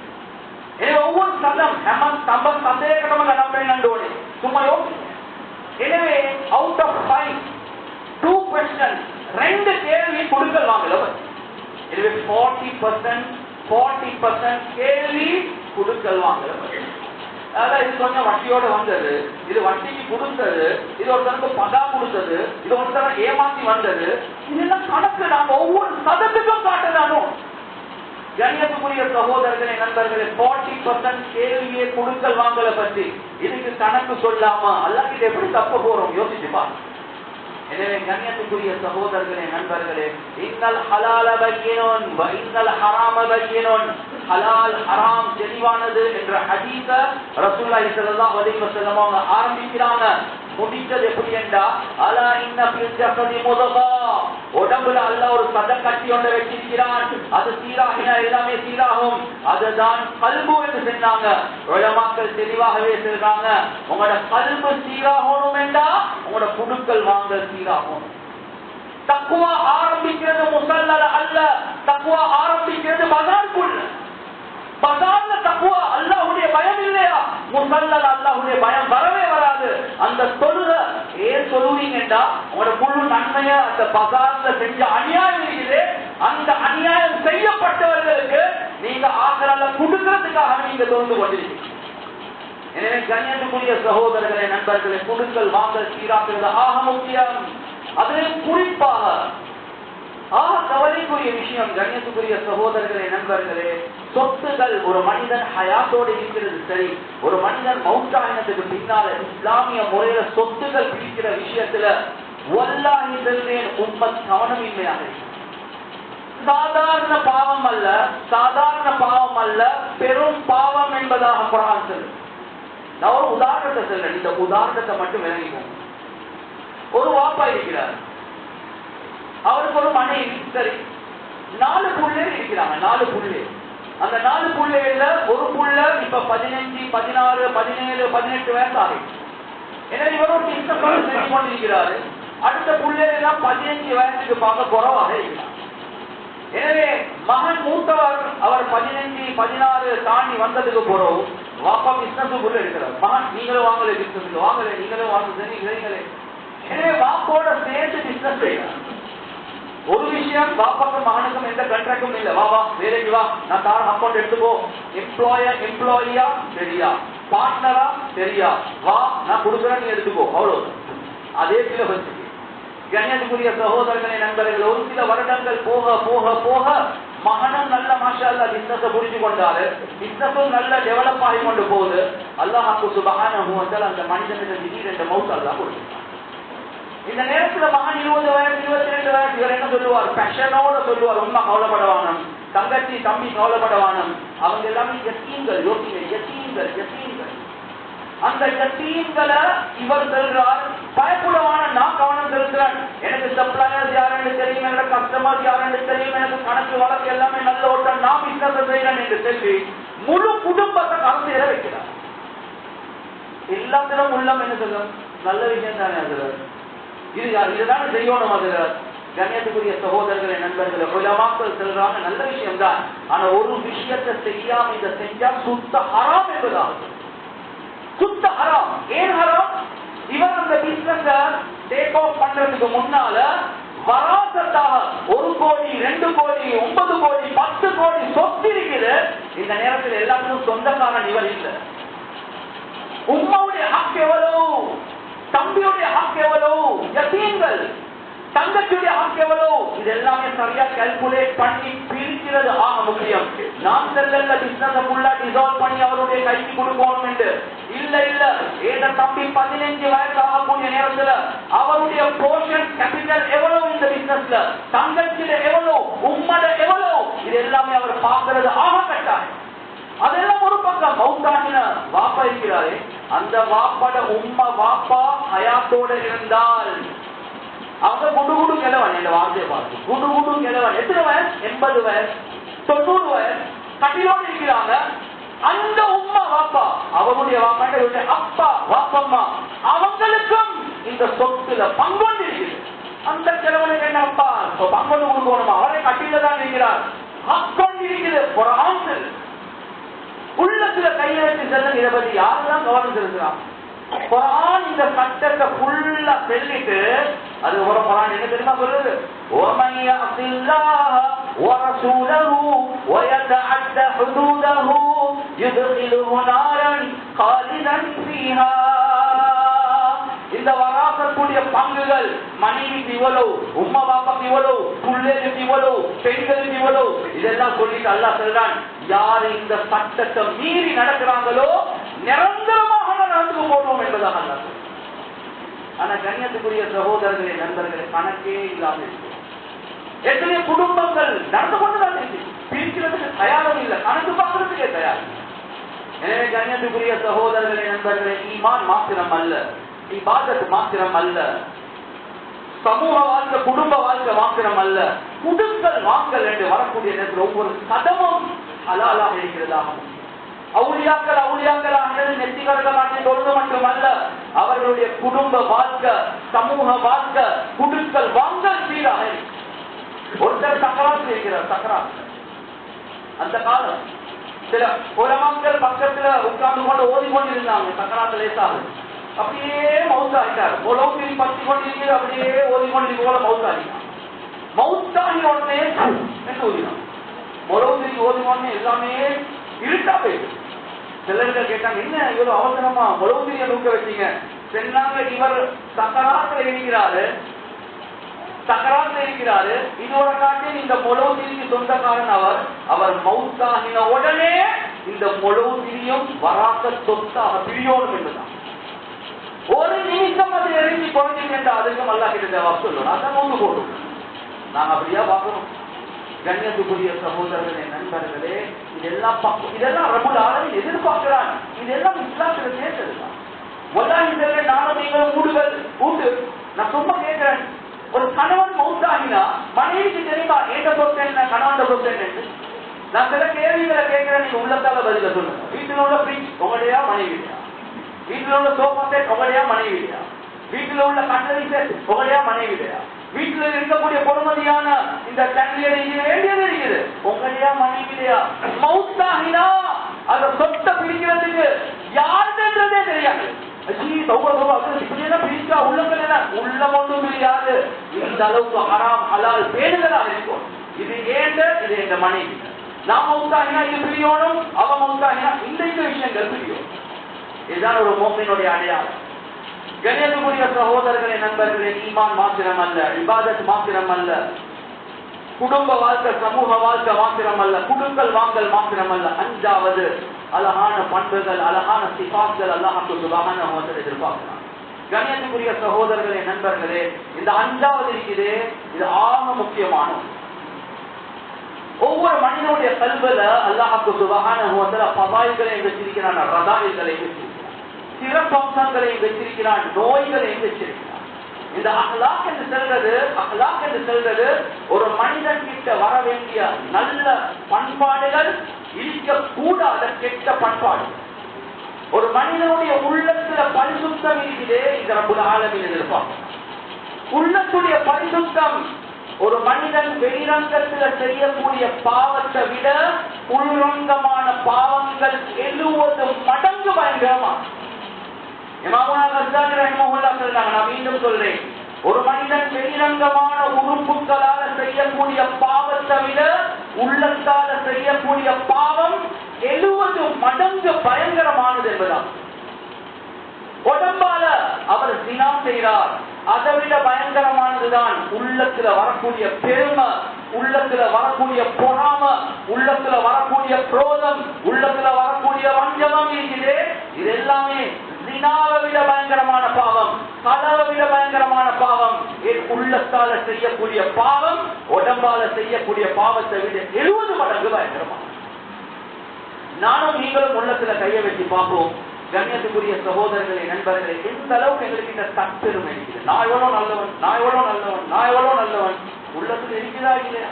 எனவே ஒவ்வொரு சதம் நம்ம சந்தேகமா நம்பி சும்மா யோசிங்க. எனவே அவுட் ஆஃப் 5 2 questions 2 கேள்வி கொடுக்கல் வாங்கல. எனவே 40% கேள்வி கொடுக்கல் வாங்கல. அதான் இது கொஞ்சம் வட்டியோட வந்தது, இது வட்டிக்கு கொடுத்தது, இது ஒருத்தருக்கு பகா கொடுத்தது, இது ஒருத்தர் ஏமாத்தி வந்தது, இதெல்லாம் கணக்கு நாம ஒவ்வொரு சதத்துக்கும் காட்டதானோ. கண்ணியத்துக்குரிய சகோதரர்களே நண்பர்களே, 40% கேள்வியை கொடுக்கல் வாங்கல பற்றி இதுக்கு கணக்கு சொல்லாம அல்லாஹ் கிட்ட எப்படி தப்ப போறோம் யோசிச்சுப்பா. எனவே கண்ணியத்துக்குரிய சகோதரர்களே நண்பர்களே, இன்னல் ஹலால பையினுன் வ இன்னல் ஹராம பையினுன், ஹலால் ஹராம் தெளிவானது என்ற ஹதீஸ ரசூலுல்லாஹி ஸல்லல்லாஹு அலைஹி வஸல்லம் அவங்க ஆரம்பிக்கிறாங்க. முடிச்சது எப்படி என்றா, அலா இன்ன ஃபில் ஜஸதி முதகா, உடம்புல அல்லாஹ் ஒரு சத கட்டி ஒன்றை வச்சிருக்கிறான், அது சீராகினா எல்லாமே சீராகும், அதுதான் கல்பு என்று சொன்னாங்க. உலமாக்கள் தெளிவாகவே சொல்றாங்க, உங்களோட கல்பு சீராகணும் என்றா உங்களோட குடுக்கல் வாங்கல் சீராகும். தக்வா ஆரம்பிக்கிறது முஸல்லல அல்ல, தக்வா ஆரம்பிக்கிறது பஜாருக்குள்ள. பஜார்ல தக்வா அல்லாஹ்வுடைய பயம் இல்லையா, முஸல்லல அல்லாஹ்வுடைய பயம் வரவே வராது. அந்த தொழுக ஏன் சொல்லுவீங்கடா, உங்களோட முழு நன்மைய அந்த பஜார்ல செஞ்ச அநியாயம் இருக்குது, அந்த அநியாயம் செய்யப்பட்டவர்களுக்கு நீங்க ஆகரால கொடுக்கிறதுக்காக நீங்க தொழுந்து கொண்டிருக்கீங்க. எனவே கண்ணியத்துக்குரிய சகோதரர்களே நண்பர்களே, கொடுக்கல் வாங்கல் சீராக்குறது ஆக முக்கியம். அதிலும் குறிப்பாக ஆக கவலைக்குரிய விஷயம் கண்ணியத்துக்குரிய சகோதரர்களே நண்பர்களே, சொத்துகள் ஒரு மனிதன் ஹயாத்தோடு இருக்கிறது சரி, ஒரு மனிதன் மௌத்தாயினத்துக்கு பின்னால இஸ்லாமிய முறையில சொத்துகள் பிடிக்கிற விஷயத்துல வல்லாஹி சொல்றேன், உம்மத் கவனமின்மையாக இருக்கு. சாதாரண பாவம் அல்ல, சாதாரண பாவம் அல்ல, பெரும் பாவம் என்பதாக குர்ஆன் சொல்லுது. நான் ஒரு உதாரணத்தை சொல்றேன், இந்த உதாரணத்தை மட்டும் விளங்கிக்கோங்க. ஒரு வாப்பா இருக்கிறார், அவருக்கு ஒரு மனைவி சரி, 4 புள்ளைகள் இருக்கிறாங்க. 4 புள்ளை. அந்த 4 புள்ளைகள்ல ஒரு புள்ள இப்ப 15, 16, 17, 18 வயசு ஆகும். எனவே இவரோட இஷ்டப்பட செஞ்சு கொண்டிருக்கிறாரு. அடுத்த புள்ளைகள் 15 வயசுக்கு பார்க்க குறவாக இருக்கிறார். எனவே மகன் மூத்தவர் அவர் 15, 16 தாண்டி வந்ததுக்கு போறோம், வாப்பா பிசினஸுக்குள்ள இருக்கிறார். மகன் நீங்களும் வாங்கல, பிசினஸ் வாங்கல, நீங்களும் வாங்க சரிங்களே. எனவே வாப்போட சேர்ந்து பிசினஸ் செய்யலாம். ஒரு விஷயம், பாப்பாக்கும் மகனுக்கும் எந்த கண்ட்ராக்டும் இல்ல. வா வேலைக்கு வா, நான் தார அக்கௌண்ட் எடுத்துக்கோ. எம்ப்ளாயியா சரியா, பார்ட்னரா சரியா, வா நான் கொடுக்குறேன் நீ எடுத்துக்கோ, அவ்வளவு. அதே சில கண்ணியத்துக்குரிய சகோதரர்களே நண்பர்கள், ஒரு சில வருடங்கள் போக போக போக மகனும் நல்ல மாஷா அல்லாஹ் பிசினஸை புரிஞ்சு கொண்டாரு, பிசினஸும் நல்ல டெவலப் ஆகி கொண்டு போகுது. அல்லாஹ் சுப்ஹானஹு வ தஆலா அந்த மனிதனுக்கு திடீரென்று மௌத் அல்லாஹ் கொடுத்தார். இந்த நேரத்துல மகன் 20 வயசு 22 வயசு, இவர் என்ன சொல்லுவார், பேஷனோட சொல்லுவார், உண்மை கவலைப்படவானம், தங்கச்சி தம்பி கவலைப்படவானம், அவங்க எல்லாமே யத்தீம்கள். யோசிங்க, யத்தீம்கள். அந்த யத்தீம்களை இவர் சொல்றார், பயப்படவான நான் கவனம் செலுத்துறேன், எனக்கு சப்ளையர்ஸ் யாருன்னு தெரியும், எனக்கு கஸ்டமர்ஸ் யாருன்னு தெரியும், எனக்கு கணக்கு வழக்கு எல்லாமே நல்ல ஓட்டம், நான் பிசினஸ் செய்யறேன் என்று சொல்லி முழு குடும்பத்தை கலந்து இட வைக்கிறார். எல்லாத்திலும் உள்ளம் என்ன சொல்லும், நல்ல விஷயம் தானே அதுல, இதுதான் செய்யணும். அதுல கண்ணியத்துக்குரிய சகோதரர்களே நண்பர்களே, உலமாக்கள் சொல்றாங்க நல்ல விஷயம் தான், ஆனா ஒரு விஷயத்தை செய்யாம இதை செஞ்சா சுத்த ஹராம் என்பதாகும். சுத்த ஹராம். ஏன் ஹராம்? இவர் அந்த பிசினஸ் டேக் ஆஃப் பண்றதுக்கு முன்னால வராசத்தாக 1 கோடி 2 கோடி 9 கோடி 10 கோடி சொத்து இருக்குது. இந்த நேரத்தில் எல்லாத்துக்கும் சொந்தக்காரன் இவர் இல்லை. உம்மாவுடைய ஹக் எவ்வளவு, தம்பியுடைய ஹக் எவ்வளவு, யத்தீம்கள் தங்கச்சியுடைய ஹக் எவ்வளவு, இது எல்லாமே சரியா கால்குலேட் பண்ணி பிரிக்கிறது ஆக முக்கியம். நான் செல்ல பிசினஸ் ஃபுல்லா டிசால்வ் பண்ணி அவருடைய கைக்கு கொடுக்கணும் என்று இல்ல. ஏத தம்பி 15 வயசு ஆகக்கூடிய நேரத்துல அவருடைய போர்ஷன் கேபிட்டல் எவ்வளவு இந்த பிசினஸ்ல, தங்கச்சியில எவ்வளவு, உம்மட எவ்வளவு, இது எல்லாமே அவர் பார்க்கிறது ஆக கட்டாயம். அதெல்லாம் ஒரு பக்கம். மௌத்தாகின வாப்பா இருக்கிறாரு, அந்த வாப்பாட உம்மா வாப்பா ஹயாத்தோட இருந்தால் அவங்க குடுகுடு கிழவன், இந்த வார்த்தையை பார்த்து குடுகுடு கிழவன். எத்தனை வயசு? 80 வயசு 90 வயசு கட்டிலோடு இருக்கிறாங்க. அந்த உம்மா வாப்பா அவருடைய வாப்பாட்ட அப்பா வாப்பம்மா அவங்களுக்கும் இந்த சொத்துல பங்கொண்டு இருக்குது. அந்த கிழவனுக்கு என்ன அப்பா பங்கொண்டு கொடுக்கணுமா? அவரை கட்டில தான் இருக்கிறார். அக்கொண்டு இருக்குது ஒரு ஆண்கள் உள்ளத்துல கையை வச்சு செல்லும். இதை பத்தி யாருதான் கவனம் செலுத்துறான்? குர்ஆன் இந்த சட்டத்தை ஃபுல்லா சொல்லிட்டு அது ஒரு குர்ஆன் என்ன தெரியுமா சொல்லுது? وَمَن يَعْصِ اللَّهَ وَرَسُولَهُ وَيَتَعَدَّ حُدُودَهُ يُدْخِلْهُ نَارًا خَالِدًا فِيهَا. இந்த வராசத்துடைய பங்குகள் மனைவிக்கு இவ்வளவு, உம்மா பாப்பாக்கு இவ்வளவு, பிள்ளைகளுக்கு இவ்வளவு, பெண்களுக்கு இவ்வளவு, இதெல்லாம் சொல்லிட்டு அல்லாஹ் சொல்றான், யாரு இந்த சட்டத்தை மீறி நடக்கிறாங்களோ நிரந்தரமாக நடந்து போடுவோம் என்பதாக அல்லாஹ். ஆனா கண்ணியத்துக்குரிய சகோதரர்களே நண்பர்களே கணக்கே இல்லாமல் எத்தனை குடும்பங்கள் நடந்து கொண்டுதான் இருக்கு. பிரிக்கிறதுக்கு தயாரும் இல்லை, கணக்கு பார்க்கறதுக்கே தயார். எனவே கண்ணியத்துக்குரிய சகோதரர்களே நண்பர்களே ஈமான் மாத்திரம் அல்ல, இபாதத் மாத்திரம் அல்ல, சமூக வாழ்க்கை குடும்ப வாழ்க்கை மாத்திரம் அல்ல, குடுக்கல் வாங்கல் என்று வரக்கூடிய நேரத்தில் ஒவ்வொரு கதமும் ஹலாலாக இருக்கிறதாகும். அவுளியாக்களாக நெத்திகரக மாட்டின் ஒன்று மட்டுமல்ல, அவர்களுடைய குடும்ப வாழ்க்கை சமூக வாழ்க்கை குடுக்கல் வாங்கல் சீராக. ஒருத்தர் சக்கராத்தில் இருக்கிறார். சக்கராத் அந்த காலம் சில உலமாக்கள் பக்கத்துல உட்கார்ந்து கொண்டு ஓதிக்கொண்டிருந்தாங்க. சக்கராத் லேசாக அப்படியே மவுத்தாகிட்டார். உலகத்தில் பத்தி கொண்டிருக்கிற அப்படியே ஓதிக்கொண்டிருக்க போல மவுத்தாகிட்டான். மவுத்தாகி உடனே ஓதினான். உலகத்தில் ஓதிக்கொண்டு எல்லாமே இருட்டா போயிட்டு சிலர்கள் கேட்டாங்க, என்ன இவ்வளவு அவசரமா உலகத்திரிய நூக்க வச்சீங்க? சொன்னாங்க, இவர் சக்கராத்துல இருக்கிறாரு. இதோட காட்டி இந்த மொழவுதிரிக்கு சொந்தக்காரன் அவர் மவுத்தாகின உடனே இந்த மொழவுதிரியும் வராத சொத்தாக பிரியோடும் என்பதுதான். ஒரு நிமிஷம் அது இறங்கி குறைஞ்சிங்க என்று அதுக்கும் அல்லா கிட்ட ஜவாப் சொல்லணும். அதான் ஒன்று போடும். நாங்க அப்படியா பார்க்கணும். கண்ணியத்துக்குரிய சகோதரர்களே நண்பர்களே, இதெல்லாம் ரபுல் ஆலமீன் எதிர்பார்க்கிறான். இதெல்லாம் இஸ்லாத்துல சேர்த்ததுதான். வல்லாஹி நானும் நீங்களும் கூட்டு நான் சும்மா கேட்கிறேன், ஒரு கணவன் மௌத்தாகினா மனைவிக்கு தெரியுமா ஏற்ற சொத்து என்ன கணவன் சொத்து என்ன? நான் சில கேள்விகளை கேட்கிறேன், நீங்க உள்ளத்தால பதில சொல்லுங்க. வீட்டில் உள்ள ஃப்ரிட்ஜ் உங்களையா மனைவியா? வீட்டில் உள்ள சோஃபா செட் உங்களையா மனைவியா? வீட்டில் உள்ள கட்டளை செட் உங்களையா மனைவியா? வீட்டில் இருக்கக்கூடிய பொறுமதியான இந்த தண்ணீர் வேண்டியது இருக்குது உங்களையா மனைவியா? மௌத்தாகினா அந்த சொத்தை பிரிக்கிறதுக்கு யாருன்றதே தெரியாது. உள்ளம் ஒன்றும் தெரியாது. இந்த அளவுக்கு ஹராம் ஹலால் பேணுதலாக இருக்கும். இது ஏண்ட இது என்ற மனைவி. நாம் மௌத்தாகினா இது பிரியோனும், அவன் மௌத்தாகினா இந்த விஷயங்கள் பிரியும். இதுதான் ஒரு மோமினுடைய அடையாளம். கண்ணியத்துக்குரிய சகோதரர்களே நண்பர்களே, ஈமான் மாத்திரம் அல்ல, இபாதத் மாத்திரம் அல்ல, குடும்ப வாழ்க்கை சமூக வாழ்க்கை மாத்திரம் அல்ல, குடுக்கல் வாங்கல் மாத்திரம் அல்ல, அஞ்சாவது அழகான பண்புகள் அழகான சிபாக்கள் அல்லாஹ் சுப்ஹானஹு வ தஆலா எதிர்பார்க்கிறான். கண்ணியத்துக்குரிய சகோதரர்களே நண்பர்களே, இந்த அஞ்சாவது இருக்குது, இது ஆக முக்கியமானது. ஒவ்வொரு மனிதனுடைய கல்வில அல்லாஹ் சுப்ஹானஹு வ தஆலா ஃபதாயில்களை வச்சிருக்கிறான், ரதாயில்களை வச்சிருக்கிறான், சிறப்பம்சங்களை வச்சிருக்கிறான், நோய்களை வச்சிருக்கிறான். இந்த அஹ்லாக் என்று சொல்றது ஒரு மனிதன் கிட்ட வர வேண்டிய நல்ல பண்பாடுகள் இருக்கக்கூடாத கெட்ட பண்பாடு. ஒரு மனிதனுடைய உள்ளத்துல பரிசுத்தம் இருக்குது, இந்த ரப்புல் ஆலமீன் எதிர்பார்க்கிறான். உள்ளத்துடைய பரிசுத்தம் ஒரு மனிதன் வெளிரங்கத்தில் செய்யக்கூடிய பாவத்தை விட உள்ரங்கமான பாவங்கள் 70 மடங்கு பயங்கரமான. நான் மீண்டும் சொல்றேன், ஒரு மனிதன் வெளிரங்கமான உறுப்புகளால செய்யக்கூடிய பாவத்தை விட உள்ளத்தால செய்யக்கூடிய பாவம் 70 மடங்கு பயங்கரமானது என்பதால். உடம்பால அவர் சினா செய்கிறார், அதை விட பயங்கரமானதுதான் உள்ளத்துல வரக்கூடிய பெருமை, உள்ளத்துல வரக்கூடிய பொறாம, உள்ளத்துல வரக்கூடிய குரோதம், உள்ளத்துல வரக்கூடிய வஞ்சகம் இருக்குது. இது எல்லாமே சினாவை விட பயங்கரமான பாவம், கலவை விட பயங்கரமான பாவம். உள்ளத்தால செய்யக்கூடிய பாவம் உடம்பால செய்யக்கூடிய பாவத்தை விட 70 மடங்கு பயங்கரமான. நானும் நீங்களும் உள்ளத்துல கையை வச்சு பார்ப்போம். கண்ணியத்துக்குரிய சகோதரர்களே, நண்பர்களே, எந்த அளவுக்கு எங்களுக்கு இந்த தற்பெருமை இருக்குது. நான் எவ்வளவு நல்லவன், நான் எவ்வளவு நல்லவன், நான் எவ்வளவு நல்லவன் உள்ளத்துல இருக்குதா இல்லையா?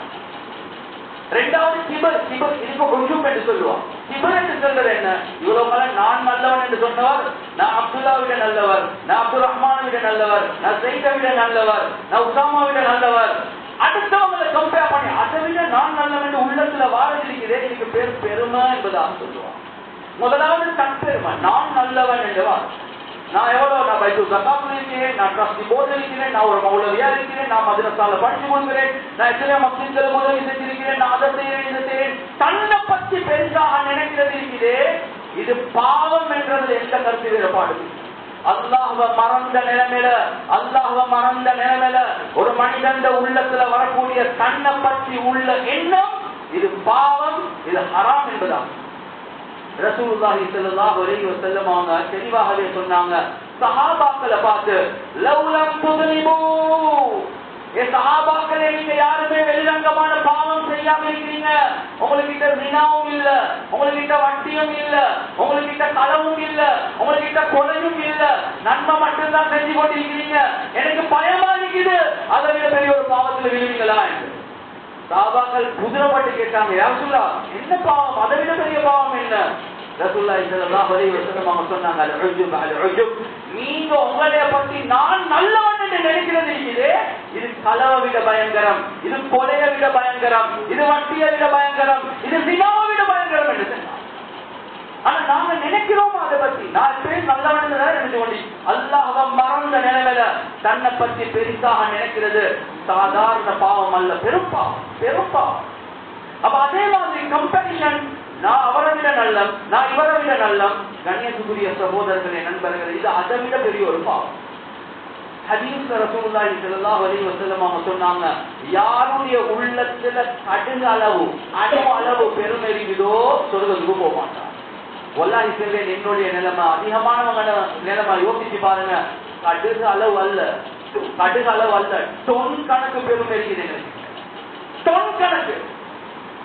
ரெண்டாவது கிபர். கிபர் இதுக்கு கொஞ்சம் என்று சொல்லுவான். கிபர் என்று சொல்றது என்ன? இவ்வளவு காலம் நான் நல்லவன் என்று சொன்னவர், நான் அப்துல்லா விட நல்லவர், நான் அப்துல் ரஹ்மான் விட நல்லவர், நான் சைதை விட நல்லவர், நான் உசாமா விட நல்லவர், அடுத்தவங்களை கம்பேர் பண்ணி அதை விட நான் நல்லவன் என்று உள்ளத்துல வாழ இதுக்கு பேர் பெருமை என்பதாக சொல்லுவான். முதலாவது தற்பெருமை, நான் நல்லவன் என்றவார். நான் எவ்வளவு, நான் பைசூர் சக்காத்துல இருக்கிறேன், நான் ட்ரஸ்டி போர்டு இருக்கிறேன், நான் ஒரு மௌலவியா இருக்கிறேன், நான் மதரசால படிச்சு கொடுக்கிறேன், நான் எத்தனையோ மக்களுக்கு உதவி செஞ்சிருக்கிறேன், நான் அதை செய்யறேன், இதை செய்யறேன். தன்னை பற்றி பெருசாக நினைக்கிறது இருக்கிறே, இது பாவம் என்றது எந்த கருத்து வேறுபாடு. அல்லாஹ்வை மறந்த நிலைமையில ஒரு மனிதன் உள்ளத்துல வரக்கூடிய தன்னை பற்றி உள்ள எண்ணம் இது பாவம், இது ஹராம் என்பதாகும். ரசூலுல்லாஹி ஸல்லல்லாஹு அலைஹி வஸல்லம் அவங்க தெளிவாகவே சொன்னாங்க, சஹாபாக்களை பார்த்து, லவ்லம் துذنبு, ஏ சஹாபாக்களே, நீங்க யாருமே வெளிரங்கமான பாவம் செய்யாம இருக்கிறீங்க. உங்ககிட்ட வினாவும் இல்ல, உங்ககிட்ட வட்டியும் இல்ல, உங்ககிட்ட களவும் இல்ல, உங்ககிட்ட கொலையும் இல்ல, நன்மை மட்டும்தான் செஞ்சு கொண்டிருக்கிறீங்க. எனக்கு பயமா இருக்குது, அதை விட பெரிய ஒரு பாவத்தில் விழுவீங்களா என்று சஹாபாக்கள் குதிரைப்பட்டு கேட்டாங்க, யா ரசூலல்லாஹ், என்ன பாவம், அதை விட பெரிய பாவம் என்ன? ரசூலுல்லாஹி ஸல்லல்லாஹு அலைஹி வஸல்லம் அவங்க சொன்னாங்க, அல்-உஜுப், அல்-உஜுப், நீங்க உங்களைய பத்தி நான் நல்லவன் என்று நினைக்கிறது இது களவை விட பயங்கரம், இது கொலையை விட பயங்கரம், இது வட்டியை விட பயங்கரம், இது சினாவை விட பயங்கரம் என்று சொன்னாங்க. ஆனா நாங்க நினைக்கிறோம் அதை பத்தி, நான் பேர் நல்லவன் நினைச்சு கொண்டு அல்லாஹ்வை மறந்த நிலைமையில தன்னை பற்றி பெரிதாக நினைக்கிறது சாதாரண பாவம் அல்ல, பெரும்பாவம், பெரும்பாவம். அப்ப அதே மாதிரி கம்பேரிசன், நான் அவரை விட நல்லம், நான் இவரை விட நல்லம். கண்ணியத்துக்குரிய சகோதரர்களே, நண்பர்களே, இது அதை விட பெரிய ஒரு பாவம். ஹதீஸ்ல ரசூலுல்லாஹி ஸல்லல்லாஹு அலைஹி வஸல்லம் அவங்க சொன்னாங்க, யாருடைய உள்ளத்துல கடுகு அளவு, அணு அளவு பெருமை இருக்குதோ சொர்க்கத்துக்கு போக மாட்டான். வல்லாஹி சொல்றேன், என்னுடைய நிலைமை, அதிகமானவங்க நிலைமை யோசிச்சு பாருங்க. கடுகு அளவு அல்ல, கடுகு அளவு அல்ல, தொன் கணக்கு பெருமை இருக்குது, தொன் கணக்கு.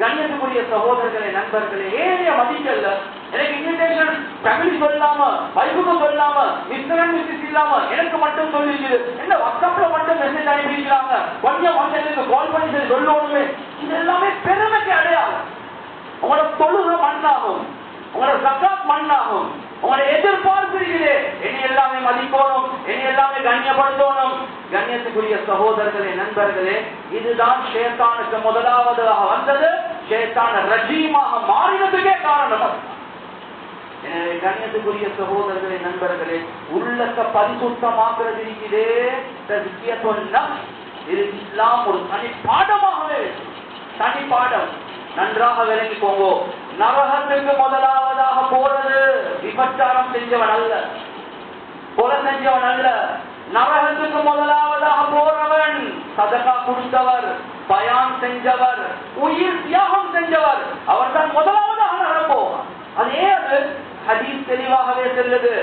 கண்ணியத்துக்குரிய சகோதரர்களே, நண்பர்களே, ஏனைய மதிக்கல்ல. எனக்கு இன்விடேஷன் ஃபேமிலி சொல்லாம, வைஃபுக்கு சொல்லாம, மிஸ்டர் மிஸ்ஸஸ் இல்லாம எனக்கு மட்டும் சொல்லிருக்குது. என்ன வாட்ஸ்அப்ல மட்டும் மெசேஜ் அனுப்பிக்கிறாங்க, கொஞ்சம் வந்து கால் பண்ணி சொல்லணுமே. இது எல்லாமே பெருமைக்கு அடையாளம். உங்களோட தொழுகை மண்ணாகும், உங்களோட ஜக்காத் மண்ணாகும், உங்களோட எதிர்பார்ப்பு இருக்குது, இனி எல்லாமே மதிக்கணும், இனி எல்லாமே கண்ணியப்படுத்தணும். கண்ணியத்துக்குரிய சகோதரர்களே, நண்பர்களே, இதுதான் ஷைத்தானுக்கு முதலாவதாக வந்தது, ஷைத்தான ரஜீமாக மாறினதுக்கே காரணம். எனவே கண்ணியத்துக்குரிய சகோதரர்களே, நண்பர்களே, உள்ளத்தை பரிசுத்தமாக்குறது இருக்கிறதே, இது இஸ்லாம் ஒரு தனி பாடமாகவே, தனி பாடம். நன்றாக விளங்கிக்கோங்க. நரகத்துக்கு முதலாவதாக போறது விபச்சாரம் செஞ்சவன் அல்ல, கொலை செஞ்சவன் அல்ல. நரகத்துக்கு முதலாவதாக போறவன் சதகா கொடுத்தவர், பயான் செஞ்சவர், உயிர் தியாகம் செஞ்சவர், அவர் தான் முதலாவதாக நரகம் போவார். அதே அது ஹதீஸ் தெளிவாகவே செல்லுது,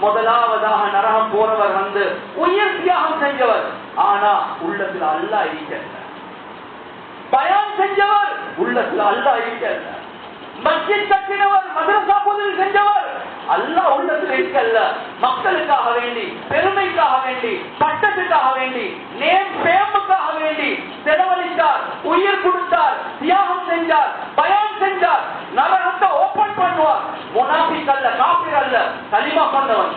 முதலாவதாக நரகம் போறவர் வந்து உயிர் தியாகம் செஞ்சவர், ஆனா உள்ளத்தில் அல்லாஹ் இருக்கிறார். பயான் செஞ்சவர் உள்ளத்துல அல்லாஹ் இருக்கல்ல, மஸ்ஜித் கட்டினவர், மதரசா உதவி செஞ்சவர் அல்லாஹ் உள்ளத்துல இருக்கல்ல. மக்களுக்காக வேண்டி, பெருமைக்காக வேண்டி, பட்டத்துக்காக வேண்டி, நேம் ஃபேமுக்காக வேண்டி செலவழித்தார், உயிர் கொடுத்தார், தியாகம் செஞ்சார், பயான் செஞ்சார், நரகத்தை ஓபன் பண்ணுவார். முனாஃபிக் அல்ல, காஃபிர் அல்ல, கலிமா கொண்டவன்.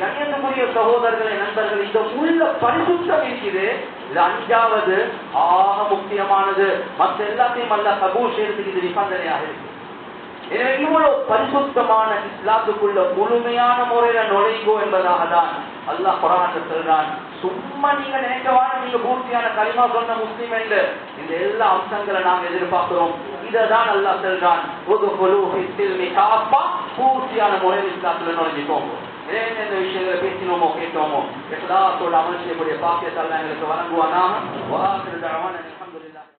கண்ணியத்துக்குரிய சகோதரர்களே, நண்பர்கள், இந்த உள்ள பரிசுத்தம் இருக்குது. இது அஞ்சாவது ஆக முக்கியமானது. மற்ற எல்லாத்தையும் அல்ல கபூல் செய்யறதுக்கு இது நிபந்தனையாக இருக்கு. எனவே இவ்வளவு பரிசுத்தமான இஸ்லாத்துக்குள்ள முழுமையான முறையில நுழைங்கோ என்பதாக தான் அல்லாஹ் குர்ஆன்ல சொல்றான். சும்மா நீங்க நினைக்கவான நீங்க பூர்த்தியான கலிமா சொன்ன முஸ்லிம் என்று இந்த எல்லா அம்சங்களை நாங்க எதிர்பார்க்கிறோம். இததான் அல்லாஹ் சொல்றான், பூர்த்தியான முறையில் இஸ்லாத்துல நுழைஞ்சுக்கோங்க. எந்த விஷயங்களை பேசினோமோ கேட்டோமோ எல்லாத்தோட அமல் செய்யக்கூடிய பாக்கியத்தால் எங்களுக்கு வழங்குவானாக.